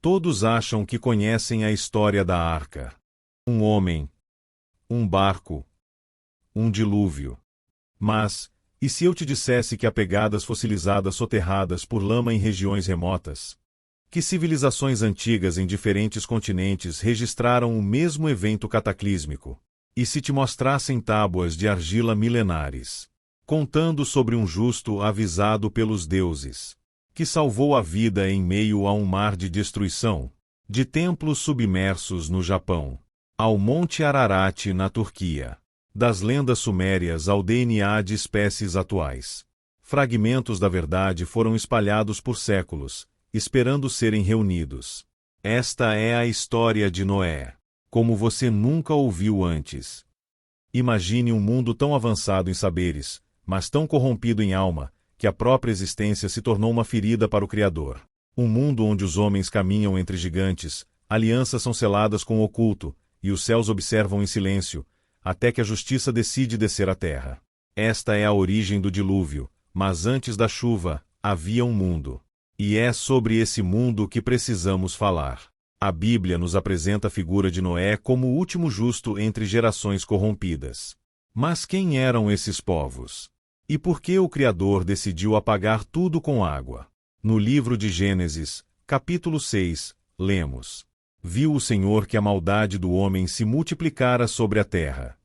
Todos acham que conhecem a história da arca. Um homem, um barco, um dilúvio. Mas, e se eu te dissesse que há pegadas fossilizadas soterradas por lama em regiões remotas? Que civilizações antigas em diferentes continentes registraram o mesmo evento cataclísmico? E se te mostrassem tábuas de argila milenares, contando sobre um justo avisado pelos deuses, que salvou a vida em meio a um mar de destruição, de templos submersos no Japão, ao Monte Ararat na Turquia, das lendas sumérias ao DNA de espécies atuais. Fragmentos da verdade foram espalhados por séculos, esperando serem reunidos. Esta é a história de Noé, como você nunca ouviu antes. Imagine um mundo tão avançado em saberes, mas tão corrompido em alma, que a própria existência se tornou uma ferida para o Criador. Um mundo onde os homens caminham entre gigantes, alianças são seladas com o oculto, e os céus observam em silêncio, até que a justiça decide descer à terra. Esta é a origem do dilúvio, mas antes da chuva, havia um mundo. E é sobre esse mundo que precisamos falar. A Bíblia nos apresenta a figura de Noé como o último justo entre gerações corrompidas. Mas quem eram esses povos? E por que o Criador decidiu apagar tudo com água? No livro de Gênesis, capítulo 6, lemos: Viu o Senhor que a maldade do homem se multiplicara sobre a terra.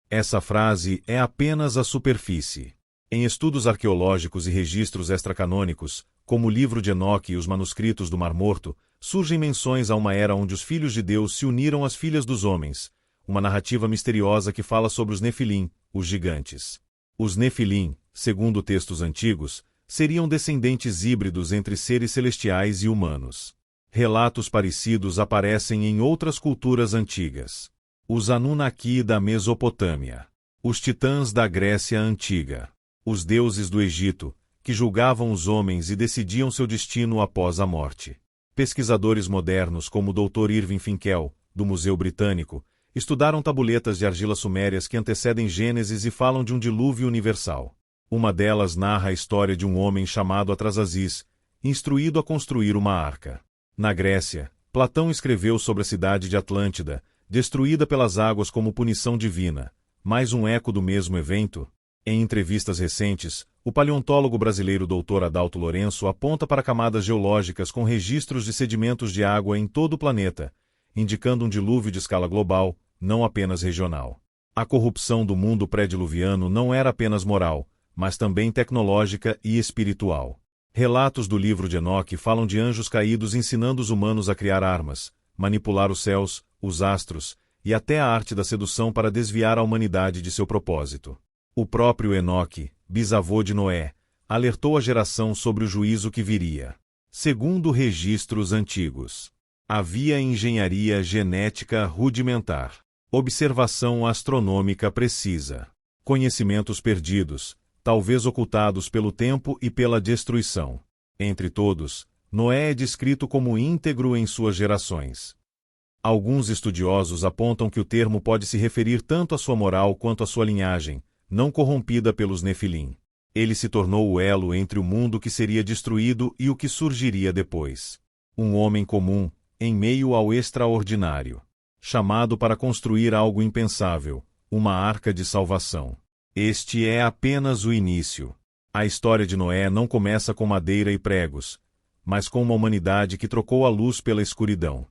Essa frase é apenas a superfície. Em estudos arqueológicos e registros extracanônicos, como o livro de Enoque e os manuscritos do Mar Morto, surgem menções a uma era onde os filhos de Deus se uniram às filhas dos homens, uma narrativa misteriosa que fala sobre os Nefilim, os gigantes. Os Nefilim, segundo textos antigos, seriam descendentes híbridos entre seres celestiais e humanos. Relatos parecidos aparecem em outras culturas antigas. Os Anunnaki da Mesopotâmia, os titãs da Grécia Antiga, os deuses do Egito, que julgavam os homens e decidiam seu destino após a morte. Pesquisadores modernos como o Dr. Irving Finkel, do Museu Britânico, estudaram tabuletas de argila sumérias que antecedem Gênesis e falam de um dilúvio universal. Uma delas narra a história de um homem chamado Atrasasis, instruído a construir uma arca. Na Grécia, Platão escreveu sobre a cidade de Atlântida, destruída pelas águas como punição divina. Mais um eco do mesmo evento? Em entrevistas recentes, o paleontólogo brasileiro Dr. Adalto Lourenço aponta para camadas geológicas com registros de sedimentos de água em todo o planeta, indicando um dilúvio de escala global, não apenas regional. A corrupção do mundo pré-diluviano não era apenas moral, mas também tecnológica e espiritual. Relatos do livro de Enoque falam de anjos caídos ensinando os humanos a criar armas, manipular os céus, os astros, e até a arte da sedução para desviar a humanidade de seu propósito. O próprio Enoque, bisavô de Noé, alertou a geração sobre o juízo que viria. Segundo registros antigos, havia engenharia genética rudimentar, observação astronômica precisa, conhecimentos perdidos, talvez ocultados pelo tempo e pela destruição. Entre todos, Noé é descrito como íntegro em suas gerações. Alguns estudiosos apontam que o termo pode se referir tanto à sua moral quanto à sua linhagem, não corrompida pelos Nefilim. Ele se tornou o elo entre o mundo que seria destruído e o que surgiria depois. Um homem comum, em meio ao extraordinário, chamado para construir algo impensável, uma arca de salvação. Este é apenas o início. A história de Noé não começa com madeira e pregos, mas com uma humanidade que trocou a luz pela escuridão.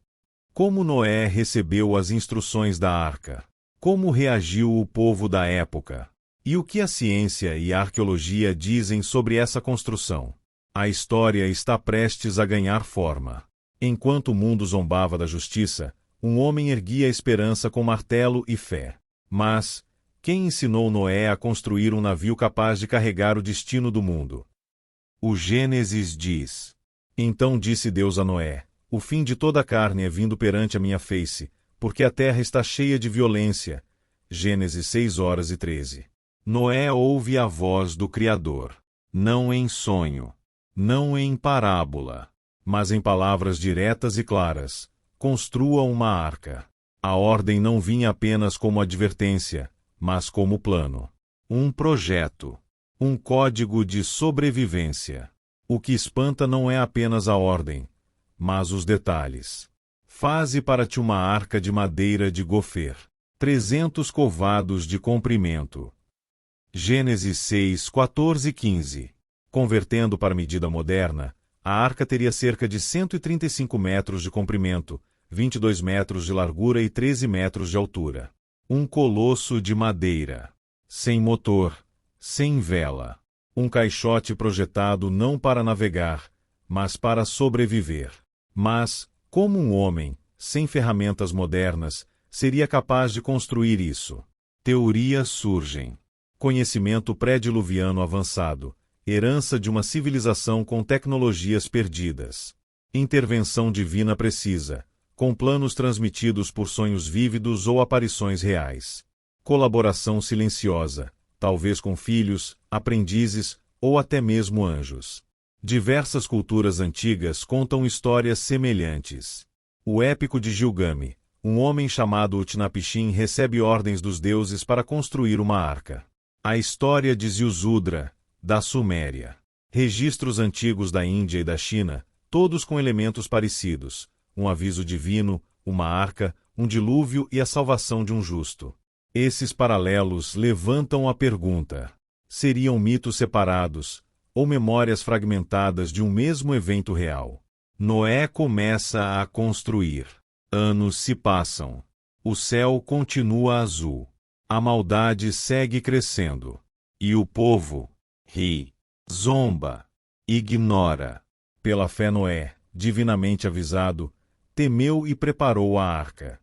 Como Noé recebeu as instruções da arca? Como reagiu o povo da época? E o que a ciência e a arqueologia dizem sobre essa construção? A história está prestes a ganhar forma. Enquanto o mundo zombava da justiça, um homem erguia a esperança com martelo e fé. Mas, quem ensinou Noé a construir um navio capaz de carregar o destino do mundo? O Gênesis diz: Então disse Deus a Noé: O fim de toda a carne é vindo perante a minha face, porque a terra está cheia de violência. Gênesis 6:13. Noé ouve a voz do Criador, não em sonho, não em parábola, mas em palavras diretas e claras: construa uma arca. A ordem não vinha apenas como advertência, mas como plano. Um projeto. Um código de sobrevivência. O que espanta não é apenas a ordem, mas os detalhes. Faze para ti uma arca de madeira de gofer, 300 covados de comprimento. Gênesis 6, 14 e 15. Convertendo para medida moderna, a arca teria cerca de 135 metros de comprimento, 22 metros de largura e 13 metros de altura. Um colosso de madeira. Sem motor, sem vela. Um caixote projetado não para navegar, mas para sobreviver. Mas, como um homem, sem ferramentas modernas, seria capaz de construir isso? Teorias surgem. Conhecimento pré-diluviano avançado, herança de uma civilização com tecnologias perdidas. Intervenção divina precisa, com planos transmitidos por sonhos vívidos ou aparições reais. Colaboração silenciosa, talvez com filhos, aprendizes ou até mesmo anjos. Diversas culturas antigas contam histórias semelhantes. O épico de Gilgamesh, um homem chamado Utnapishtim recebe ordens dos deuses para construir uma arca. A história de Ziusudra, da Suméria. Registros antigos da Índia e da China, todos com elementos parecidos: um aviso divino, uma arca, um dilúvio e a salvação de um justo. Esses paralelos levantam a pergunta: seriam mitos separados, ou memórias fragmentadas de um mesmo evento real? Noé começa a construir. Anos se passam. O céu continua azul. A maldade segue crescendo. E o povo ri, zomba, ignora. Pela fé Noé, divinamente avisado, temeu e preparou a arca.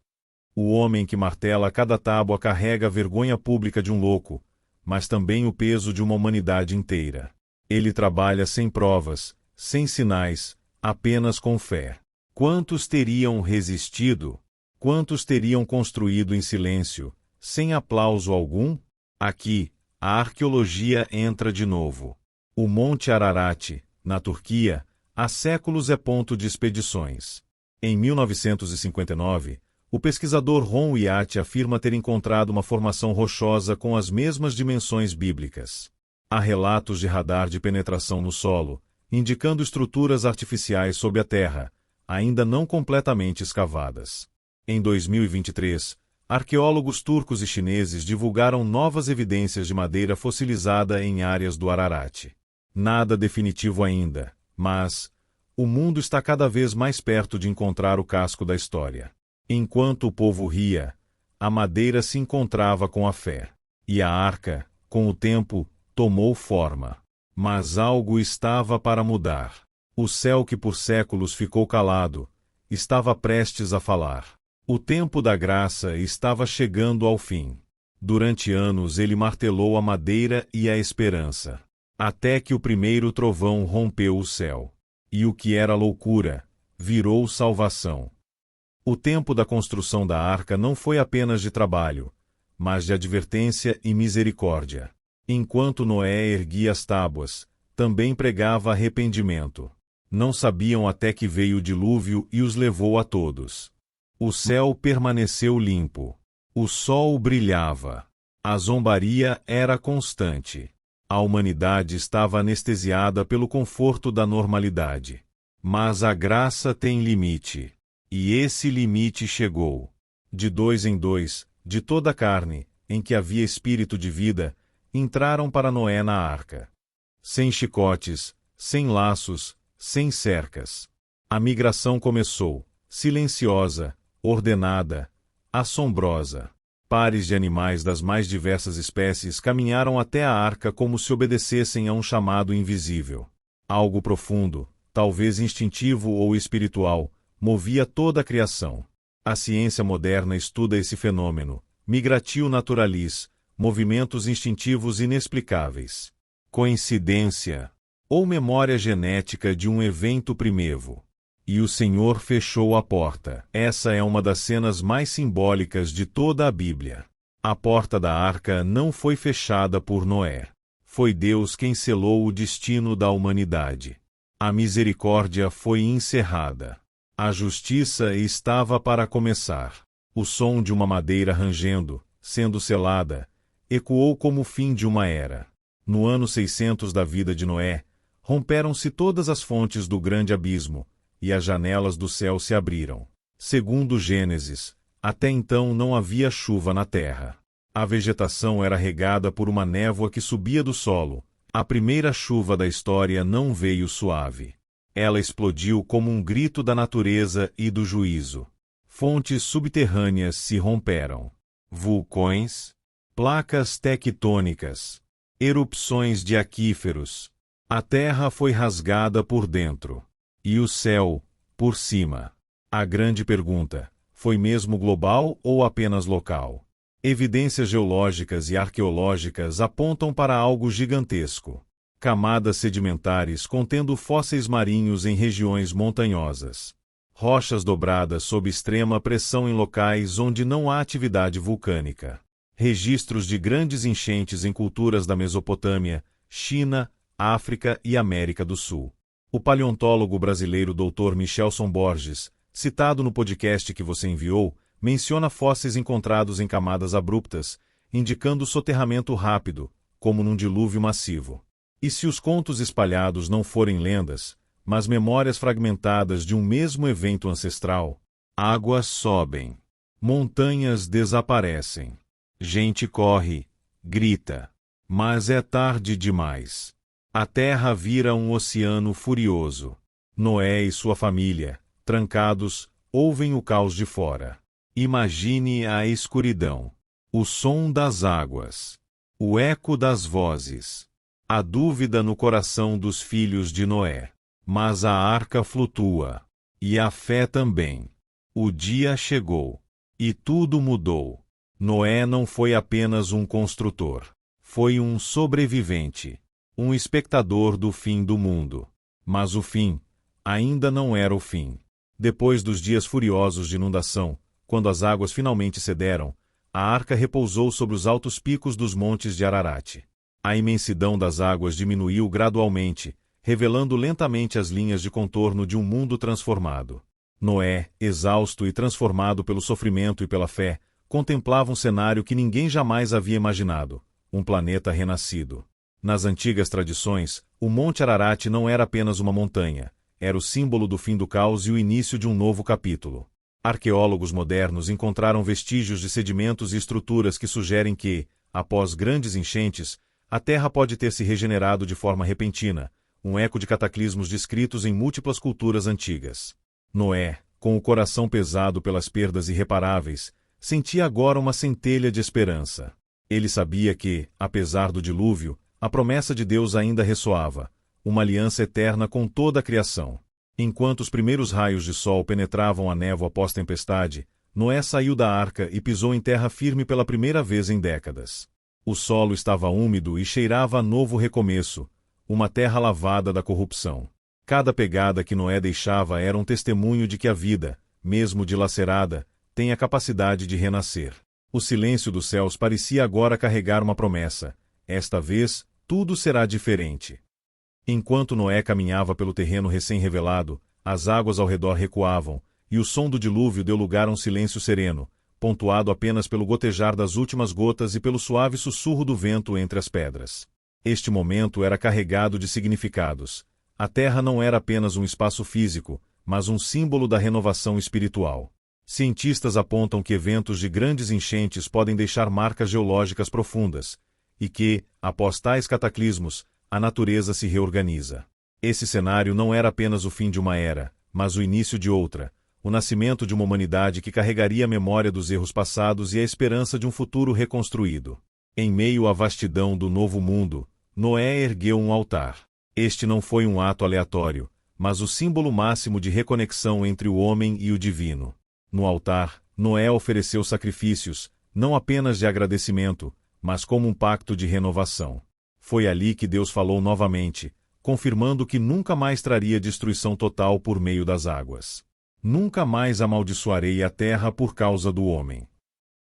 O homem que martela cada tábua carrega a vergonha pública de um louco, mas também o peso de uma humanidade inteira. Ele trabalha sem provas, sem sinais, apenas com fé. Quantos teriam resistido? Quantos teriam construído em silêncio, sem aplauso algum? Aqui, a arqueologia entra de novo. O Monte Ararat, na Turquia, há séculos é ponto de expedições. Em 1959, o pesquisador Ron Wyatt afirma ter encontrado uma formação rochosa com as mesmas dimensões bíblicas. Há relatos de radar de penetração no solo, indicando estruturas artificiais sob a terra, ainda não completamente escavadas. Em 2023, arqueólogos turcos e chineses divulgaram novas evidências de madeira fossilizada em áreas do Ararat. Nada definitivo ainda, mas o mundo está cada vez mais perto de encontrar o casco da história. Enquanto o povo ria, a madeira se encontrava com a fé. E a arca, com o tempo, tomou forma. Mas algo estava para mudar. O céu que por séculos ficou calado, estava prestes a falar. O tempo da graça estava chegando ao fim. Durante anos ele martelou a madeira e a esperança. Até que o primeiro trovão rompeu o céu. E o que era loucura, virou salvação. O tempo da construção da arca não foi apenas de trabalho, mas de advertência e misericórdia. Enquanto Noé erguia as tábuas, também pregava arrependimento. Não sabiam até que veio o dilúvio e os levou a todos. O céu permaneceu limpo. O sol brilhava. A zombaria era constante. A humanidade estava anestesiada pelo conforto da normalidade. Mas a graça tem limite. E esse limite chegou. De 2 em 2, de toda a carne, em que havia espírito de vida, entraram para Noé na arca. Sem chicotes, sem laços, sem cercas. A migração começou, silenciosa, ordenada, assombrosa. Pares de animais das mais diversas espécies caminharam até a arca como se obedecessem a um chamado invisível. Algo profundo, talvez instintivo ou espiritual, movia toda a criação. A ciência moderna estuda esse fenômeno, migratio naturalis, movimentos instintivos inexplicáveis. Coincidência ou memória genética de um evento primevo. E o Senhor fechou a porta. Essa é uma das cenas mais simbólicas de toda a Bíblia. A porta da arca não foi fechada por Noé. Foi Deus quem selou o destino da humanidade. A misericórdia foi encerrada. A justiça estava para começar. O som de uma madeira rangendo, sendo selada, ecoou como o fim de uma era. No ano 600 da vida de Noé, romperam-se todas as fontes do grande abismo, e as janelas do céu se abriram. Segundo Gênesis, até então não havia chuva na terra. A vegetação era regada por uma névoa que subia do solo. A primeira chuva da história não veio suave. Ela explodiu como um grito da natureza e do juízo. Fontes subterrâneas se romperam. Vulcões, placas tectônicas, erupções de aquíferos. A terra foi rasgada por dentro. E o céu, por cima. A grande pergunta: foi mesmo global ou apenas local? Evidências geológicas e arqueológicas apontam para algo gigantesco. Camadas sedimentares contendo fósseis marinhos em regiões montanhosas. Rochas dobradas sob extrema pressão em locais onde não há atividade vulcânica. Registros de grandes enchentes em culturas da Mesopotâmia, China, África e América do Sul. O paleontólogo brasileiro Dr. Michelson Borges, citado no podcast que você enviou, menciona fósseis encontrados em camadas abruptas, indicando soterramento rápido, como num dilúvio massivo. E se os contos espalhados não forem lendas, mas memórias fragmentadas de um mesmo evento ancestral? Águas sobem. Montanhas desaparecem. Gente corre, grita. Mas é tarde demais. A terra vira um oceano furioso. Noé e sua família, trancados, ouvem o caos de fora. Imagine a escuridão. O som das águas. O eco das vozes. A dúvida no coração dos filhos de Noé. Mas a arca flutua. E a fé também. O dia chegou. E tudo mudou. Noé não foi apenas um construtor. Foi um sobrevivente. Um espectador do fim do mundo. Mas o fim ainda não era o fim. Depois dos dias furiosos de inundação, quando as águas finalmente cederam, a arca repousou sobre os altos picos dos montes de Ararat. A imensidão das águas diminuiu gradualmente, revelando lentamente as linhas de contorno de um mundo transformado. Noé, exausto e transformado pelo sofrimento e pela fé, contemplava um cenário que ninguém jamais havia imaginado: um planeta renascido. Nas antigas tradições, o Monte Ararat não era apenas uma montanha, era o símbolo do fim do caos e o início de um novo capítulo. Arqueólogos modernos encontraram vestígios de sedimentos e estruturas que sugerem que, após grandes enchentes, a Terra pode ter se regenerado de forma repentina, um eco de cataclismos descritos em múltiplas culturas antigas. Noé, com o coração pesado pelas perdas irreparáveis, sentia agora uma centelha de esperança. Ele sabia que, apesar do dilúvio, a promessa de Deus ainda ressoava, uma aliança eterna com toda a criação. Enquanto os primeiros raios de sol penetravam a névoa pós-tempestade, Noé saiu da arca e pisou em terra firme pela primeira vez em décadas. O solo estava úmido e cheirava a novo recomeço, uma terra lavada da corrupção. Cada pegada que Noé deixava era um testemunho de que a vida, mesmo dilacerada, tem a capacidade de renascer. O silêncio dos céus parecia agora carregar uma promessa: esta vez, tudo será diferente. Enquanto Noé caminhava pelo terreno recém-revelado, as águas ao redor recuavam, e o som do dilúvio deu lugar a um silêncio sereno, pontuado apenas pelo gotejar das últimas gotas e pelo suave sussurro do vento entre as pedras. Este momento era carregado de significados. A terra não era apenas um espaço físico, mas um símbolo da renovação espiritual. Cientistas apontam que eventos de grandes enchentes podem deixar marcas geológicas profundas, e que, após tais cataclismos, a natureza se reorganiza. Esse cenário não era apenas o fim de uma era, mas o início de outra, o nascimento de uma humanidade que carregaria a memória dos erros passados e a esperança de um futuro reconstruído. Em meio à vastidão do novo mundo, Noé ergueu um altar. Este não foi um ato aleatório, mas o símbolo máximo de reconexão entre o homem e o divino. No altar, Noé ofereceu sacrifícios, não apenas de agradecimento, mas como um pacto de renovação. Foi ali que Deus falou novamente, confirmando que nunca mais traria destruição total por meio das águas. Nunca mais amaldiçoarei a terra por causa do homem.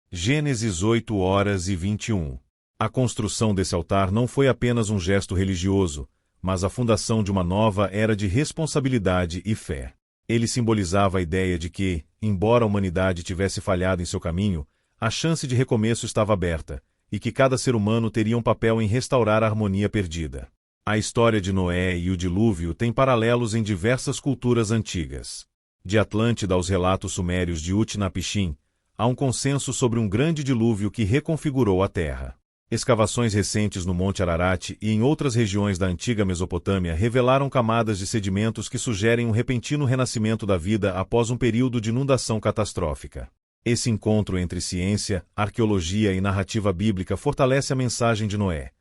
Gênesis 8h21. A construção desse altar não foi apenas um gesto religioso, mas a fundação de uma nova era de responsabilidade e fé. Ele simbolizava a ideia de que, embora a humanidade tivesse falhado em seu caminho, a chance de recomeço estava aberta, e que cada ser humano teria um papel em restaurar a harmonia perdida. A história de Noé e o dilúvio tem paralelos em diversas culturas antigas. De Atlântida aos relatos sumérios de Utnapishtim, há um consenso sobre um grande dilúvio que reconfigurou a Terra. Escavações recentes no Monte Ararat e em outras regiões da antiga Mesopotâmia revelaram camadas de sedimentos que sugerem um repentino renascimento da vida após um período de inundação catastrófica. Esse encontro entre ciência, arqueologia e narrativa bíblica fortalece a mensagem de Noé.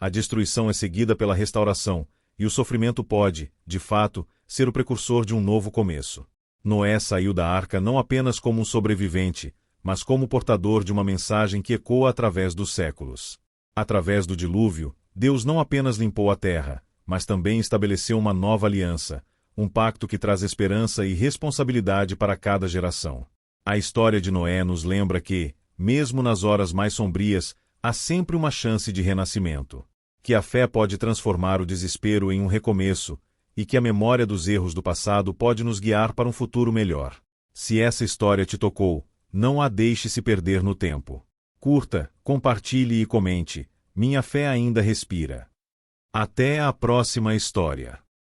A destruição é seguida pela restauração, e o sofrimento pode, de fato, ser o precursor de um novo começo. Noé saiu da arca não apenas como um sobrevivente, mas como portador de uma mensagem que ecoa através dos séculos. Através do dilúvio, Deus não apenas limpou a terra, mas também estabeleceu uma nova aliança, um pacto que traz esperança e responsabilidade para cada geração. A história de Noé nos lembra que, mesmo nas horas mais sombrias, há sempre uma chance de renascimento. Que a fé pode transformar o desespero em um recomeço, e que a memória dos erros do passado pode nos guiar para um futuro melhor. Se essa história te tocou, não a deixe se perder no tempo. Curta, compartilhe e comente. Minha fé ainda respira. Até a próxima história.